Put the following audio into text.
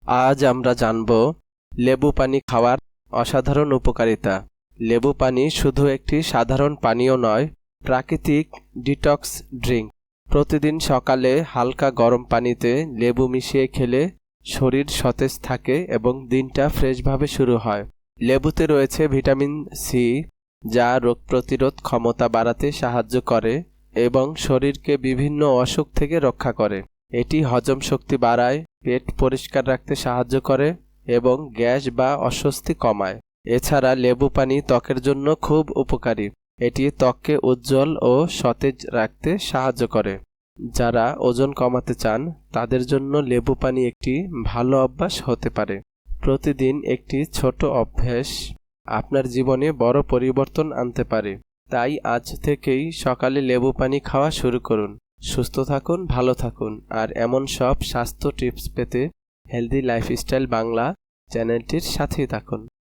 আজ আমরা জানব লেবু পানি খাওয়ার অসাধারণ উপকারিতা। লেবু পানি শুধু একটি সাধারণ পানীয় নয়, প্রাকৃতিক ডিটক্স ড্রিঙ্ক। প্রতিদিন সকালে হালকা গরম পানিতে লেবু মিশিয়ে খেলে শরীর সতেজ থাকে এবং দিনটা ফ্রেশভাবে শুরু হয়। লেবুতে রয়েছে ভিটামিন সি, যা রোগ প্রতিরোধ ক্ষমতা বাড়াতে সাহায্য করে এবং শরীরকে বিভিন্ন অসুখ থেকে রক্ষা করে। এটি হজম শক্তি বাড়ায়, পেট পরিষ্কার রাখতে সাহায্য করে এবং গ্যাস বা অস্বস্তি কমায়। এছাড়া লেবু পানি ত্বকের জন্য খুব উপকারী। এটি ত্বককে উজ্জ্বল ও সতেজ রাখতে সাহায্য করে। যারা ওজন কমাতে চান তাদের জন্য লেবু পানি একটি ভালো অভ্যাস হতে পারে। প্রতিদিন একটি ছোট অভ্যাস আপনার জীবনে বড় পরিবর্তন আনতে পারে। তাই আজ থেকেই সকালে লেবু পানি খাওয়া শুরু করুন। সুস্থ থাকুন, ভালো থাকুন, আর এমন সব স্বাস্থ্য টিপস পেতে হেলদি লাইফস্টাইল বাংলা চ্যানেলটির সাথেই থাকুন।